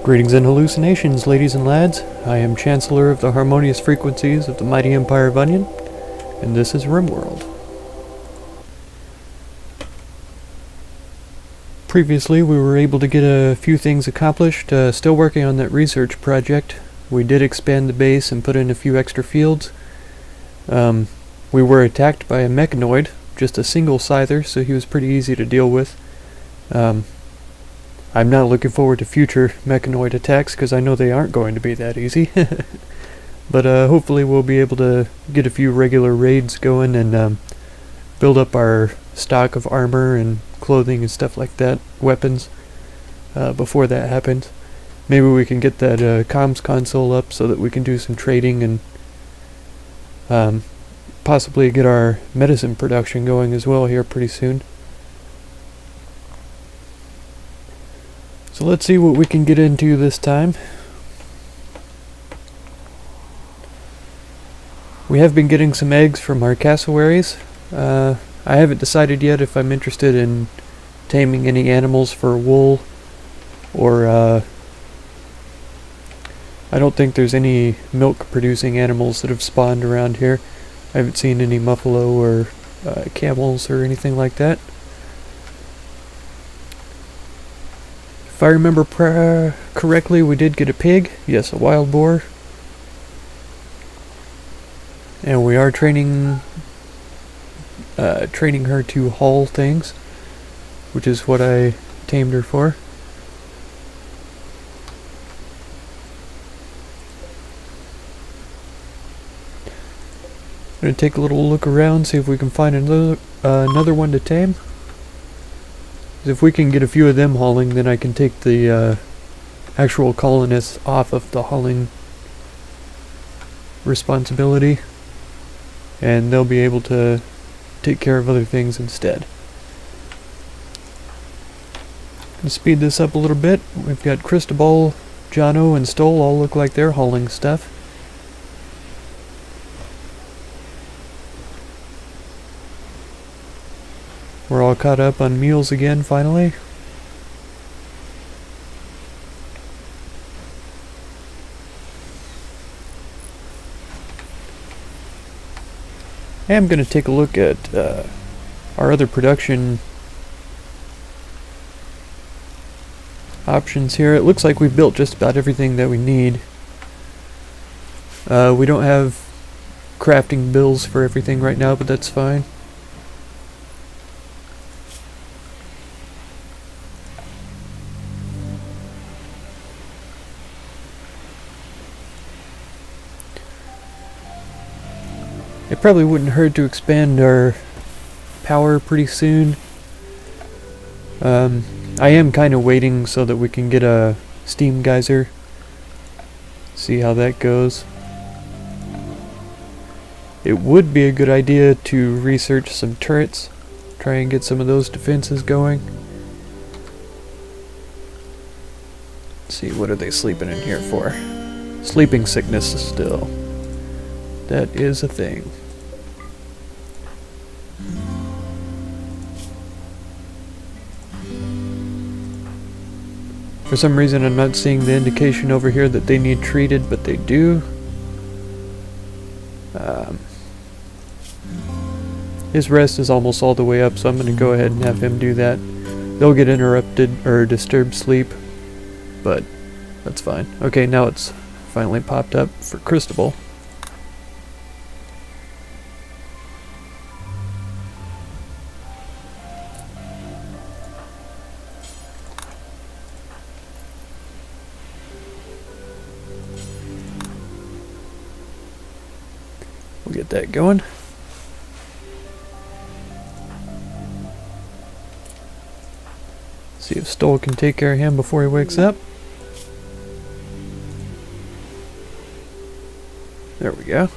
Greetings and hallucinations, ladies and lads. I am Chancellor of the Harmonious Frequencies of the Mighty Empire of Onion, and this is Rimworld. Previously, we were able to get a few things accomplished, still working on that research project. We did expand the base and put in a few extra fields. We were attacked by a mechanoid, just a single scyther, so he was pretty easy to deal with. I'm not looking forward to future mechanoid attacks because I know they aren't going to be that easy. But hopefully we'll be able to get a few regular raids going and build up our stock of armor and clothing and stuff like that, weapons, before that happens. Maybe we can get that comms console up so that we can do some trading and possibly get our medicine production going as well here pretty soon. So let's see what we can get into this time. We have been getting some eggs from our cassowaries. I haven't decided yet if I'm interested in taming any animals for wool, or I don't think there's any milk producing animals that have spawned around here. I haven't seen any buffalo or camels or anything like that. If I remember correctly, we did get a pig. Yes, a wild boar. And we are training her to haul things, which is what I tamed her for. I'm going to take a little look around, see if we can find another one to tame. If we can get a few of them hauling, then I can take the actual colonists off of the hauling responsibility, and they'll be able to take care of other things instead. To speed this up a little bit, we've got Cristobal, Jono, and Stoll all look like they're hauling stuff. We're all caught up on meals again, finally. I'm going to take a look at our other production options here. It looks like we've built just about everything that we need. We don't have crafting bills for everything right now, but that's fine. It probably wouldn't hurt to expand our power pretty soon. I am kind of waiting so that we can get a steam geyser. See how that goes. It would be a good idea to research some turrets. Try and get some of those defenses going. Let's see, what are they sleeping in here for? Sleeping sickness still. That is a thing. For some reason I'm not seeing the indication over here that they need treated, but they do. His rest is almost all the way up, so I'm going to go ahead and have him do that. They'll get interrupted or disturbed sleep, but that's fine. Okay, now it's finally popped up for Cristobal. We'll get that going. See if Stoll can take care of him before he wakes up. There we go.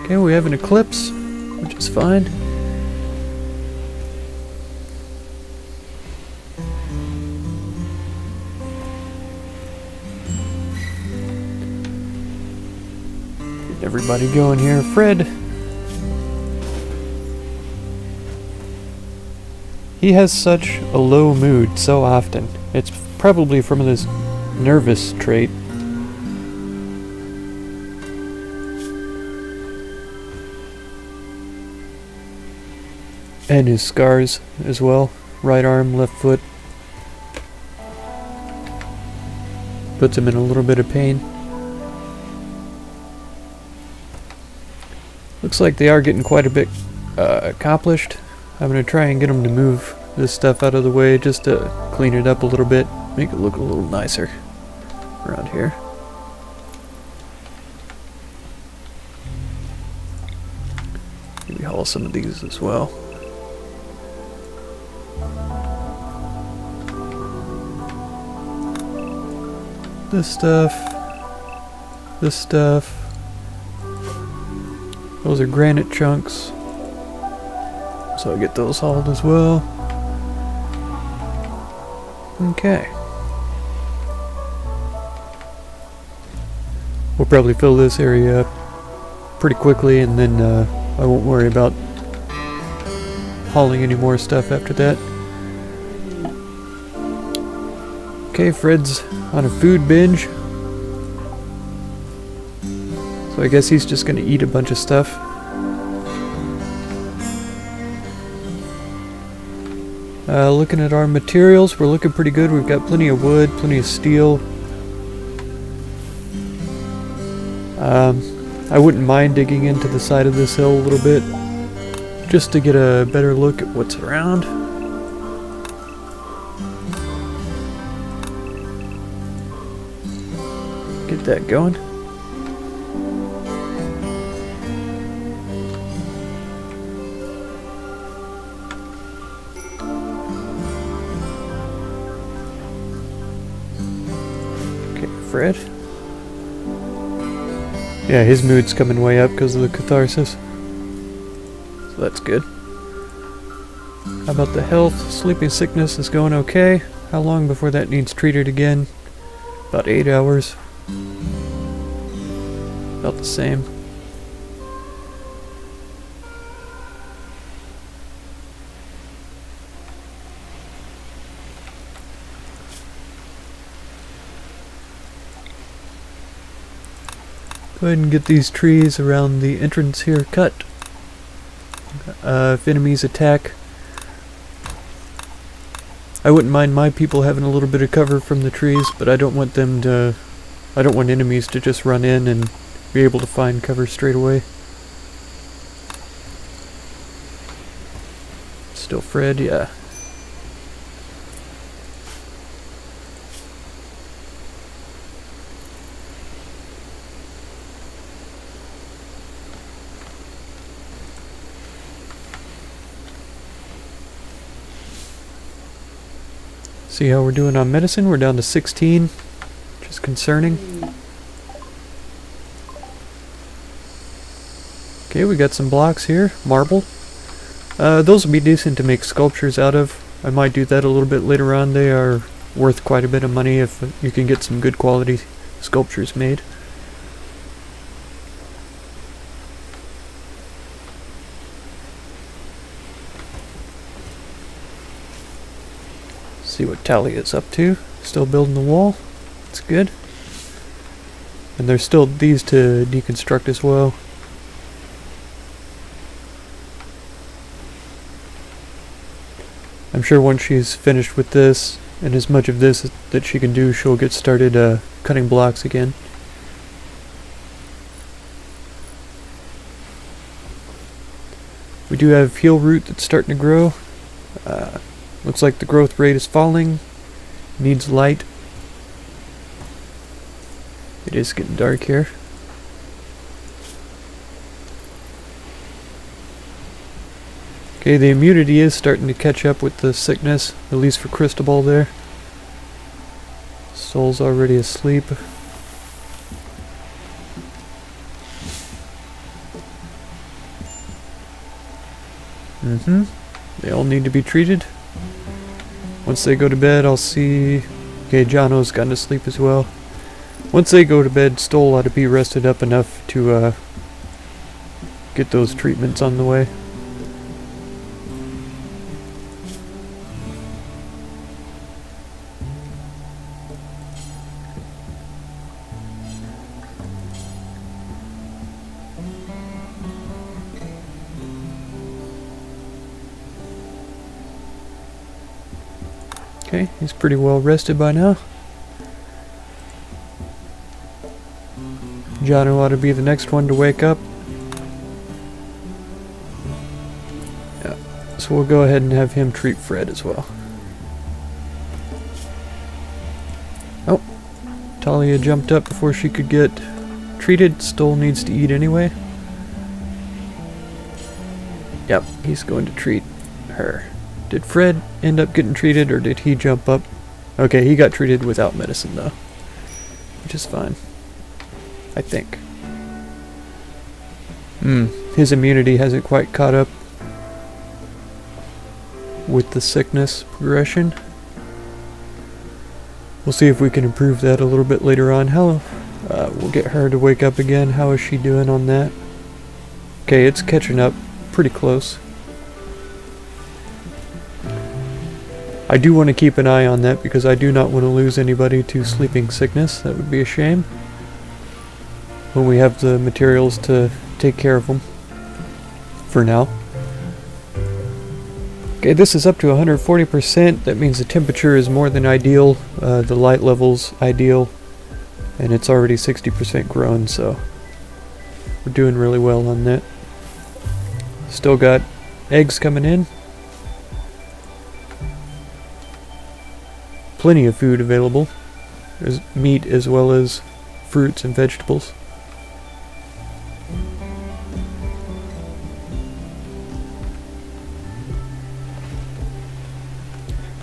Okay, we have an eclipse, which is fine. Get everybody going here. Fred. He has such a low mood so often. It's probably from this nervous trait. And his scars as well. Right arm, left foot. Puts him in a little bit of pain. Looks like they are getting quite a bit accomplished. I'm going to try and get them to move this stuff out of the way just to clean it up a little bit. Make it look a little nicer around here. Maybe haul some of these as well. This stuff. Those are granite chunks. So I'll get those hauled as well. Okay. We'll probably fill this area up pretty quickly, and then I won't worry about hauling any more stuff after that. Okay, Fred's on a food binge. So I guess he's just gonna eat a bunch of stuff. Looking at our materials, we're looking pretty good. We've got plenty of wood, plenty of steel. I wouldn't mind digging into the side of this hill a little bit, just to get a better look at what's around. Get that going. Fred? Yeah, his mood's coming way up because of the catharsis. So that's good. How about the health? Sleeping sickness is going okay. How long before that needs treated again? About 8 hours. About the same. Go ahead and get these trees around the entrance here cut. If enemies attack, I wouldn't mind my people having a little bit of cover from the trees, but I don't want them to... I don't want enemies to just run in and be able to find cover straight away. Still Fred, yeah. See how we're doing on medicine. We're down to 16, which is concerning. Okay, we got some blocks here, marble. Those would be decent to make sculptures out of. I might do that a little bit later on. They are worth quite a bit of money if you can get some good quality sculptures made. See what Talia's up to. Still building the wall. It's good. And there's still these to deconstruct as well. I'm sure once she's finished with this, and as much of this that she can do, she'll get started cutting blocks again. We do have heal root that's starting to grow. Looks like the growth rate is falling. Needs light. It is getting dark here. Okay, the immunity is starting to catch up with the sickness, at least for Cristobal there. Soul's already asleep. They all need to be treated. Once they go to bed, I'll see... Okay, Jono's gotten to sleep as well. Once they go to bed, Stoll ought to be rested up enough to get those treatments on the way. Okay, he's pretty well rested by now. Jono ought to be the next one to wake up. Yeah, so we'll go ahead and have him treat Fred as well. Oh, Talia jumped up before she could get treated. Stoll needs to eat anyway. Yep, he's going to treat her. Did Fred end up getting treated, or did he jump up? Okay, he got treated without medicine though, which is fine, I think. His immunity hasn't quite caught up with the sickness progression. We'll see if we can improve that a little bit later on. We'll get her to wake up again. How is she doing on that? Okay, it's catching up pretty close. I do want to keep an eye on that because I do not want to lose anybody to sleeping sickness. That would be a shame when we have the materials to take care of them for now. Okay, this is up to 140%. That means the temperature is more than ideal. The light level's ideal, and it's already 60% grown, so we're doing really well on that. Still got eggs coming in. Plenty of food available. There's meat as well as fruits and vegetables.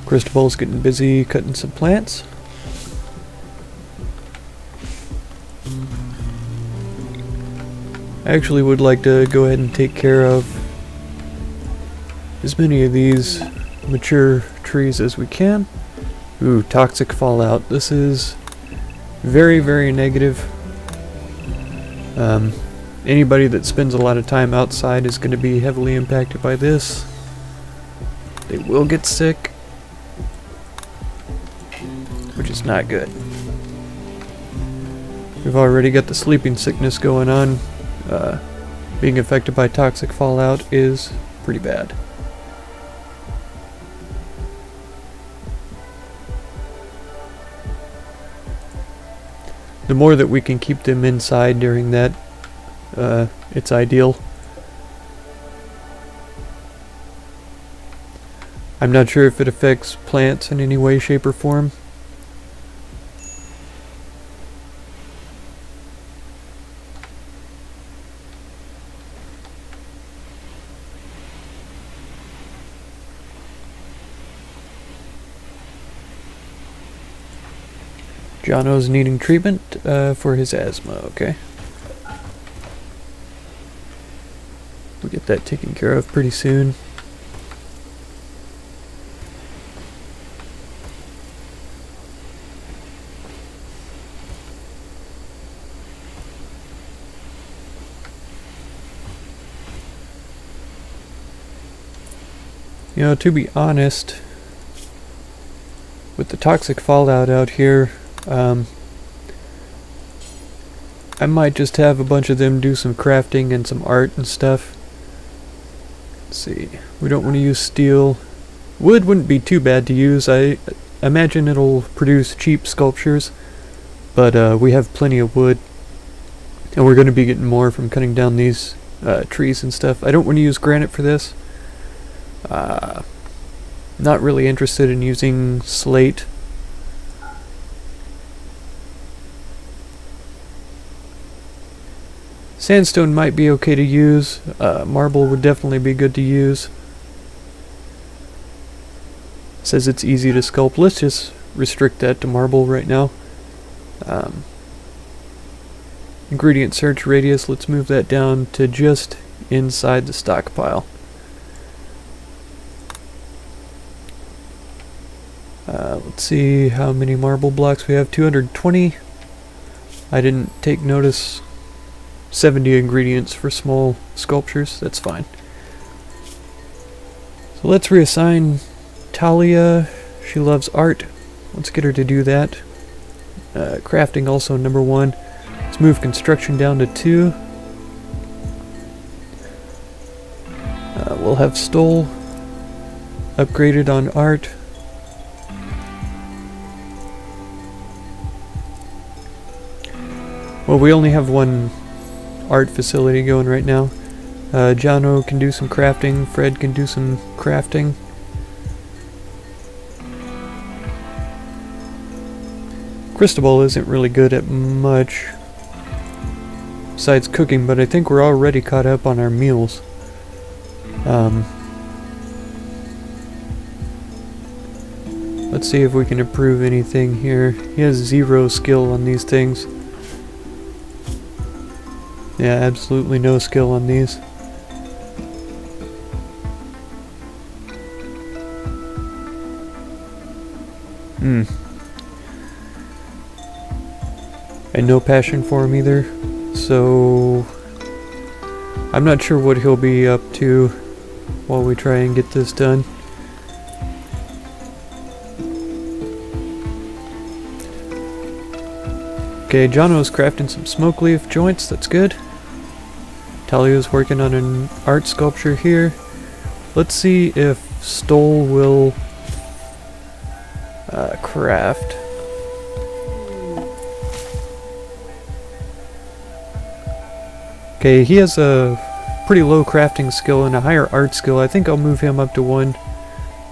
Cristobal's getting busy cutting some plants. I actually would like to go ahead and take care of as many of these mature trees as we can. Ooh, toxic fallout. This is very, very negative. Anybody that spends a lot of time outside is going to be heavily impacted by this. They will get sick, which is not good. We've already got the sleeping sickness going on. Being affected by toxic fallout is pretty bad. The more that we can keep them inside during that, it's ideal. I'm not sure if it affects plants in any way, shape, or form. Jono's needing treatment for his asthma, okay. We'll get that taken care of pretty soon. You know, to be honest, with the toxic fallout out here, I might just have a bunch of them do some crafting and some art and stuff. Let's see. We don't want to use steel. Wood wouldn't be too bad to use. I imagine it'll produce cheap sculptures, but we have plenty of wood, and we're going to be getting more from cutting down these trees and stuff. I don't want to use granite for this. Not really interested in using slate. Sandstone might be okay to use. Marble would definitely be good to use. It says it's easy to sculpt. Let's just restrict that to marble right now. Ingredient search radius, let's move that down to just inside the stockpile. Let's see how many marble blocks we have. 220. I didn't take notice. 70 ingredients for small sculptures. That's fine. So let's reassign Talia. She loves art. Let's get her to do that. Crafting also number 1. Let's move construction down to 2. We'll have Stoll upgraded on art. Well, we only have one art facility going right now. Jono can do some crafting, Fred can do some crafting. Cristobal isn't really good at much besides cooking, but I think we're already caught up on our meals. Let's see if we can improve anything here. He has 0 skill on these things. Yeah, absolutely no skill on these. And no passion for him either, so I'm not sure what he'll be up to while we try and get this done. Okay, Jono's crafting some smoke leaf joints, that's good. Talia's working on an art sculpture here. Let's see if Stoll will craft. Okay, he has a pretty low crafting skill and a higher art skill. I think I'll move him up to 1,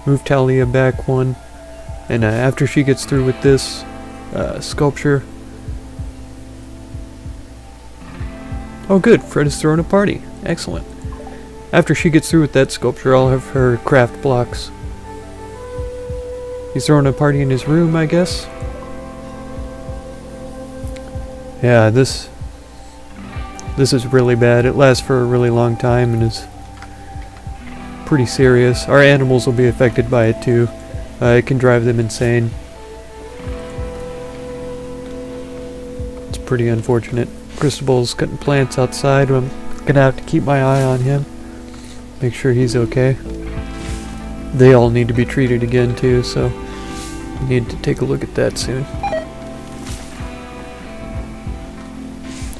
move Talia back 1, and after she gets through with this sculpture. Oh good, Fred is throwing a party. Excellent. After she gets through with that sculpture, I'll have her craft blocks. He's throwing a party in his room, I guess. Yeah, this is really bad. It lasts for a really long time and is pretty serious. Our animals will be affected by it too. It can drive them insane. It's pretty unfortunate. Cristobal's cutting plants outside. I'm gonna have to keep my eye on him. Make sure he's okay. They all need to be treated again too, so we need to take a look at that soon.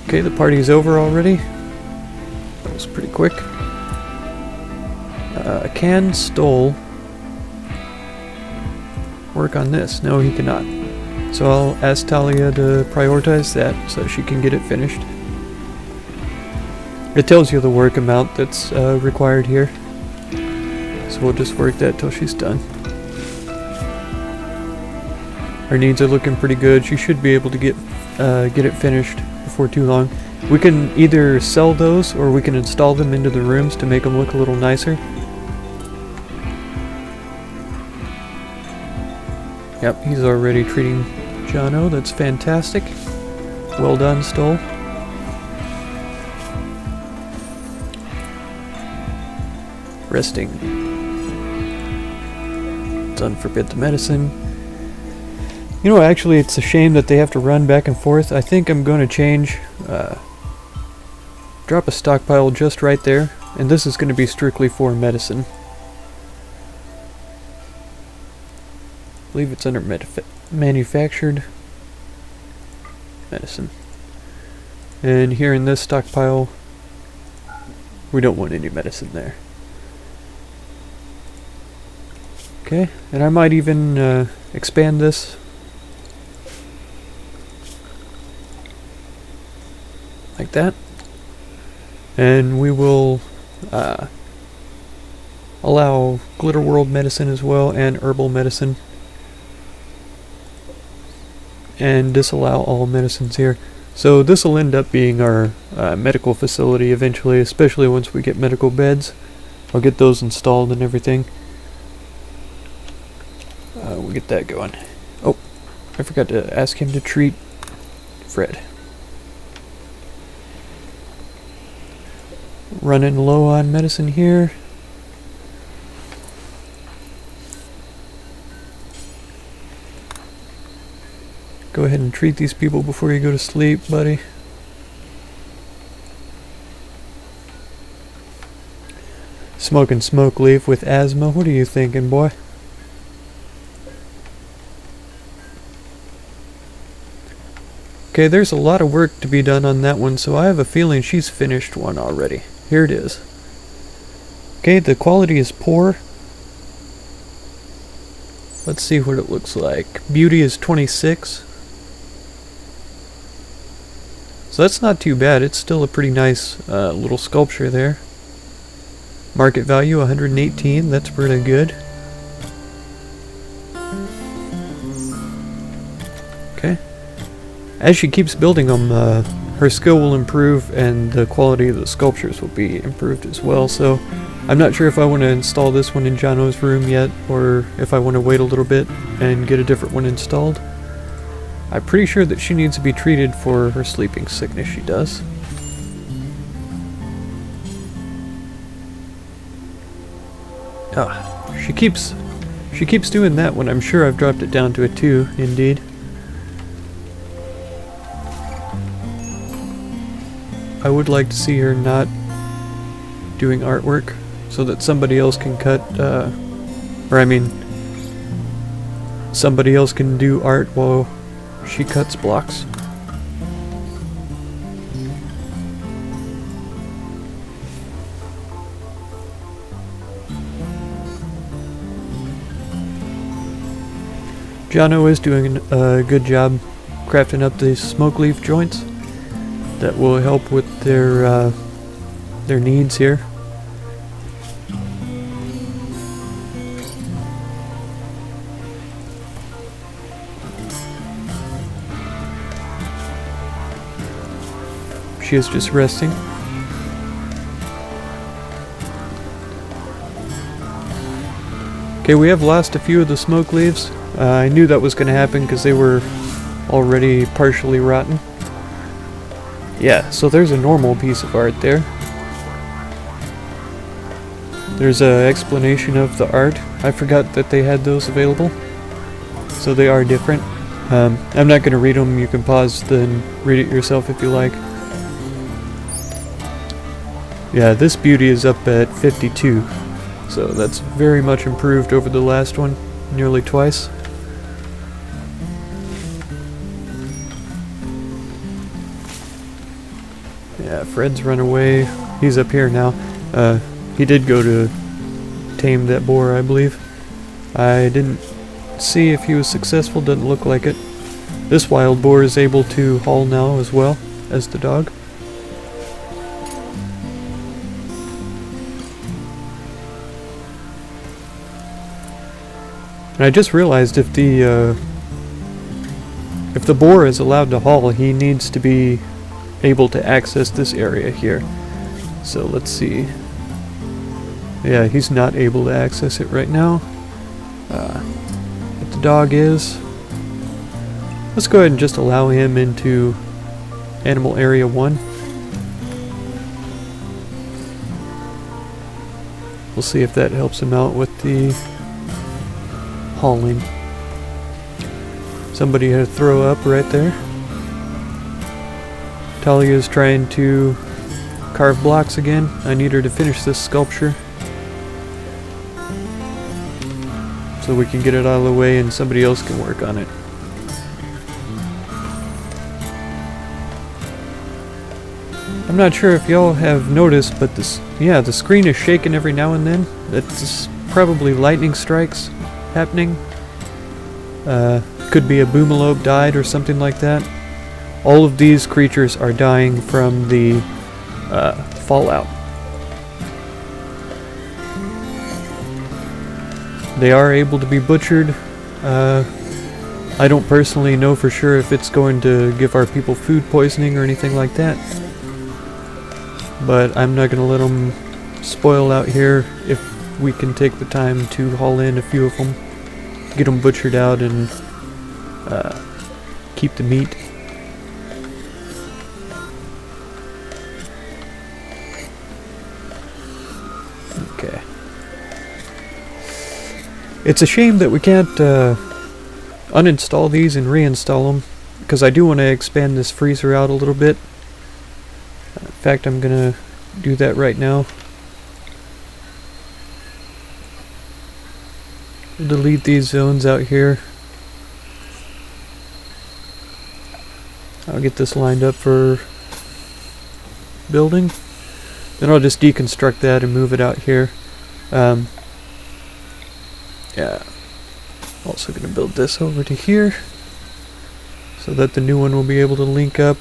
Okay, the party's over already. That was pretty quick. Can Stoll work on this? No, he cannot. So I'll ask Talia to prioritize that so she can get it finished. It tells you the work amount that's required here. So we'll just work that till she's done. Her needs are looking pretty good. She should be able to get it finished before too long. We can either sell those or we can install them into the rooms to make them look a little nicer. Yep, he's already treating Jono. That's fantastic. Well done, Stoll. Resting. Let's unforbid the medicine. You know, actually, it's a shame that they have to run back and forth. I think I'm going to change. Drop a stockpile just right there, and this is going to be strictly for medicine. I believe it's under manufactured medicine. And here in this stockpile, we don't want any medicine there. Okay, and I might even expand this. Like that. And we will allow Glitter World medicine as well, and herbal medicine. And disallow all medicines here. So this will end up being our medical facility eventually, especially once we get medical beds. I'll get those installed and everything. We'll get that going. Oh, I forgot to ask him to treat Fred. Running low on medicine here. Go ahead and treat these people before you go to sleep, buddy. Smoking smoke leaf with asthma. What are you thinking, boy? Okay, there's a lot of work to be done on that one, so I have a feeling she's finished one already. Here it is. Okay, the quality is poor. Let's see what it looks like. Beauty is 26. So that's not too bad. It's still a pretty nice little sculpture there. Market value 118, that's pretty good. Okay. As she keeps building them, her skill will improve and the quality of the sculptures will be improved as well. So I'm not sure if I want to install this one in Jono's room yet, or if I want to wait a little bit and get a different one installed. I'm pretty sure that she needs to be treated for her sleeping sickness, she does. Ah, she keeps doing that when I'm sure I've dropped it down to a 2, indeed. I would like to see her not doing artwork so that somebody else can cut, somebody else can do art while she cuts blocks. Jono is doing a good job crafting up these smoke leaf joints that will help with their needs here. She is just resting. Okay, we have lost a few of the smoke leaves. I knew that was going to happen because they were already partially rotten. Yeah, so there's a normal piece of art there. There's an explanation of the art. I forgot that they had those available. So they are different. I'm not going to read them. You can pause then read it yourself if you like. Yeah, this beauty is up at 52. So that's very much improved over the last one. Nearly twice. Yeah, Fred's run away. He's up here now. He did go to tame that boar, I believe. I didn't see if he was successful, doesn't look like it. This wild boar is able to haul now as well as the dog. And I just realized if the boar is allowed to haul, he needs to be able to access this area here. So let's see. Yeah, he's not able to access it right now. But the dog is. Let's go ahead and just allow him into animal area 1. We'll see if that helps him out with the hauling. Somebody had to throw up right there. Talia is trying to carve blocks again. I need her to finish this sculpture so we can get it out of the way and somebody else can work on it. I'm not sure if y'all have noticed, but the screen is shaking every now and then. That's probably lightning strikes happening. Could be a boomalope died or something like that. All of these creatures are dying from the fallout. They are able to be butchered. I don't personally know for sure if it's going to give our people food poisoning or anything like that. But I'm not going to let them spoil out here if we can take the time to haul in a few of them, get them butchered out and keep the meat. Okay. It's a shame that we can't uninstall these and reinstall them, because I do want to expand this freezer out a little bit. In fact, I'm gonna do that right now. Delete these zones out here. I'll get this lined up for building. Then I'll just deconstruct that and move it out here. Yeah. Also gonna build this over to here so that the new one will be able to link up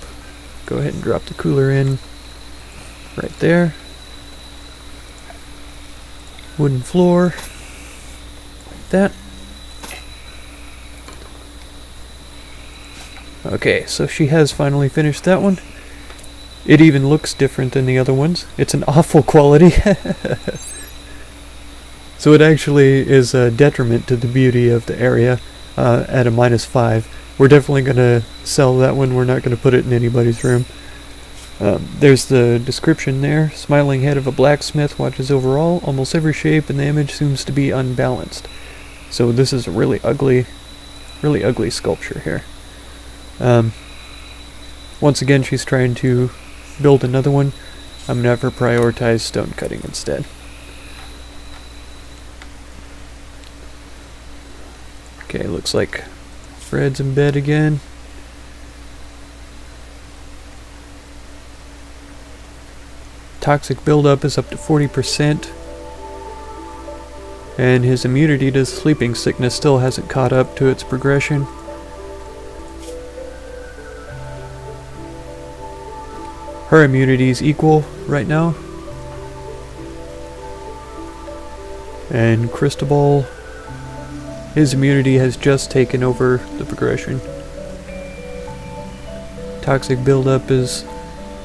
Go ahead and drop the cooler in right there. Wooden floor. Like that. Okay, so she has finally finished that one. It even looks different than the other ones. It's an awful quality. So it actually is a detriment to the beauty of the area at a -5. We're definitely going to sell that one. We're not going to put it in anybody's room. There's the description there. Smiling head of a blacksmith watches over all. Almost every shape in the image seems to be unbalanced. So this is a really ugly sculpture here. Once again, she's trying to build another one. I'm going to have her prioritize stone cutting instead. Okay, looks like Fred's in bed again. Toxic buildup is up to 40%. And his immunity to sleeping sickness still hasn't caught up to its progression. Her immunity is equal right now. And Cristobal, his immunity has just taken over the progression. Toxic buildup is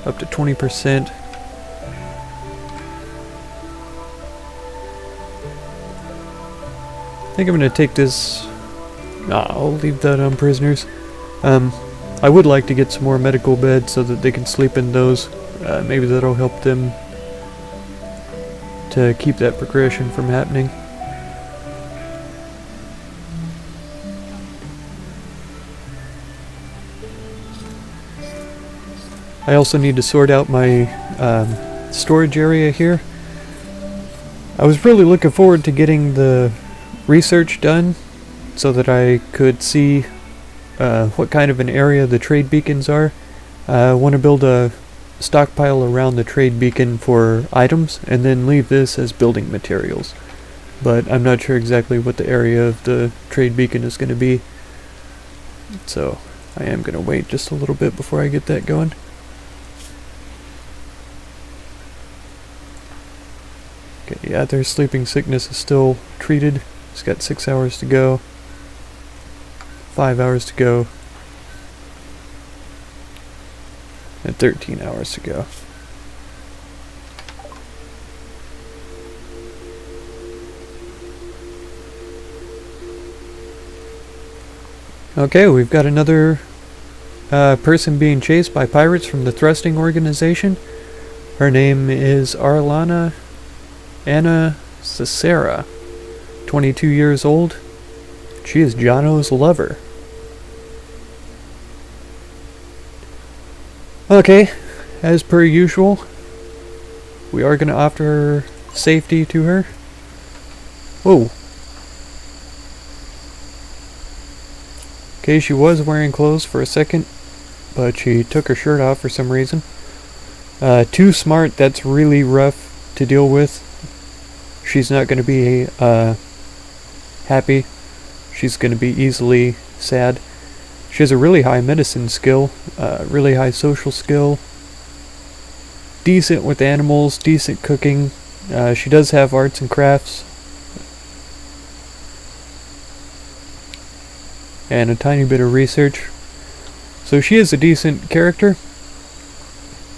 up to 20%. I think I'm going to take this... I'll leave that on prisoners. I would like to get some more medical beds so that they can sleep in those. Maybe that'll help them to keep that progression from happening. I also need to sort out my storage area here. I was really looking forward to getting the research done so that I could see what kind of an area the trade beacons are. I want to build a stockpile around the trade beacon for items and then leave this as building materials. But I'm not sure exactly what the area of the trade beacon is going to be. So I am going to wait just a little bit before I get that going. Okay, yeah, their sleeping sickness is still treated. It's got 6 hours to go. 5 hours to go. And 13 hours to go. Okay, we've got another person being chased by pirates from the thrusting organization. Her name is Arlana Anna Cicera, 22 years old. She is Jono's lover. Okay, as per usual, we are going to offer safety to her. Whoa. Okay, she was wearing clothes for a second, but she took her shirt off for some reason. Too smart, that's really rough to deal with. She's not going to be happy. She's going to be easily sad. She has a really high medicine skill, really high social skill, decent with animals, decent cooking. She does have arts and crafts, and a tiny bit of research. So she is a decent character.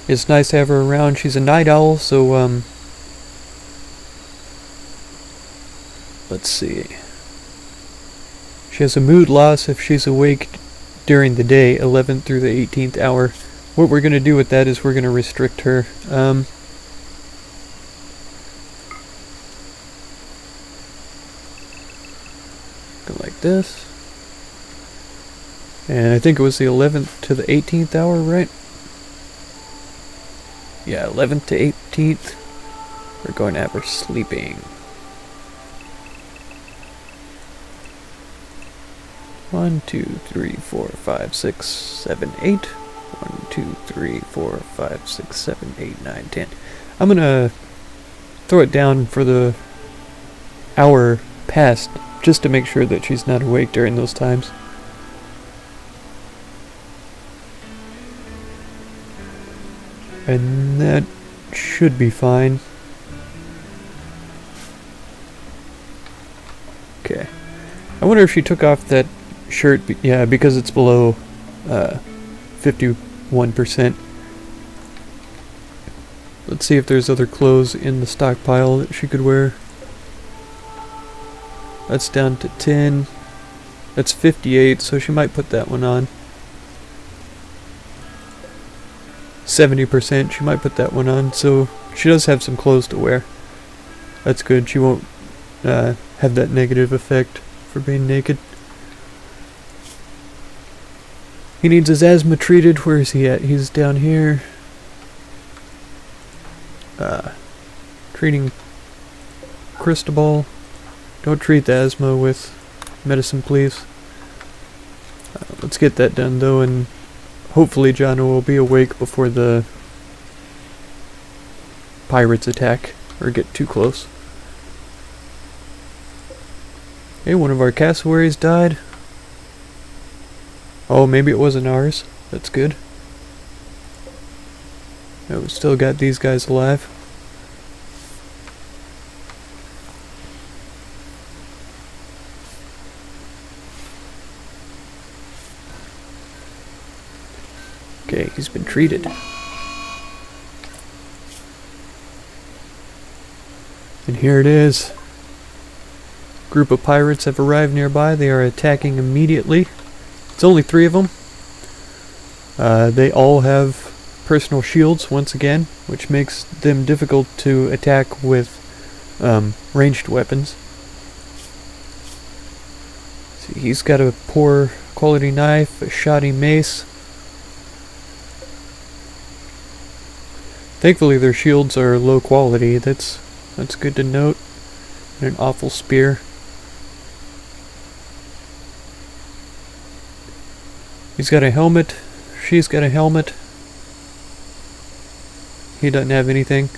It's nice to have her around. She's a night owl, so let's see. She has a mood loss if she's awake during the day, 11th through the 18th hour. What we're going to do with that is we're going to restrict her. Go like this. And I think it was the 11th to the 18th hour, right? Yeah, 11th to 18th. We're going to have her sleeping. 1, 2, 3, 4, 5, 6, 7, 8. 1, 2, 3, 4, 5, 6, 7, 8, 9, 10. I'm gonna throw it down for the hour past just to make sure that she's not awake during those times. And that should be fine. Okay. I wonder if she took off that shirt. Yeah, because it's below 51%. Let's see if there's other clothes in the stockpile that she could wear. That's down to 10. That's 58, so she might put that one on. 70%, she might put that one on, so she does have some clothes to wear. That's good, she won't have that negative effect for being naked. He needs his asthma treated. Where is he at? He's down here. Treating Cristobal. Don't treat the asthma with medicine, please. Let's get that done, though, and hopefully Jono will be awake before the pirates attack or get too close. Hey, one of our cassowaries died. Oh, maybe it wasn't ours. That's good. Oh, we still got these guys alive. Okay, he's been treated. And here it is. Group of pirates have arrived nearby. They are attacking immediately. It's only 3 of them. They all have personal shields once again, which makes them difficult to attack with ranged weapons. See, he's got a poor quality knife, a shoddy mace. Thankfully their shields are low quality. That's good to note. And an awful spear. He's got a helmet. She's got a helmet. He doesn't have anything.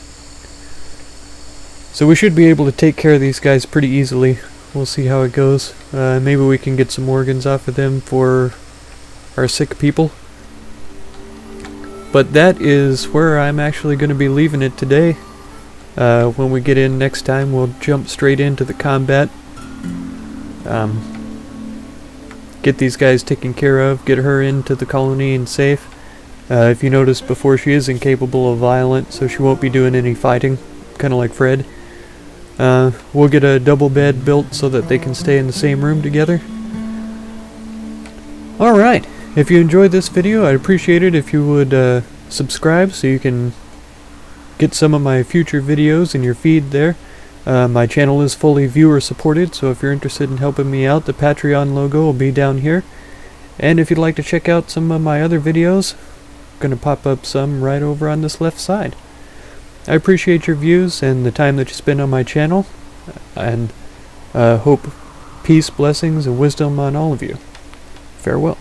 So we should be able to take care of these guys pretty easily. We'll see how it goes. Maybe we can get some organs off of them for our sick people. But that is where I'm actually going to be leaving it today. When we get in next time, we'll jump straight into the combat. Get these guys taken care of, get her into the colony and safe. If you noticed before, she is incapable of violence, so she won't be doing any fighting, kind of like Fred. We'll get a double bed built so that they can stay in the same room together. Alright, if you enjoyed this video, I'd appreciate it if you would subscribe so you can get some of my future videos in your feed there. My channel is fully viewer supported, so if you're interested in helping me out, the Patreon logo will be down here. And if you'd like to check out some of my other videos, I'm going to pop up some right over on this left side. I appreciate your views and the time that you spend on my channel, and hope peace, blessings, and wisdom on all of you. Farewell.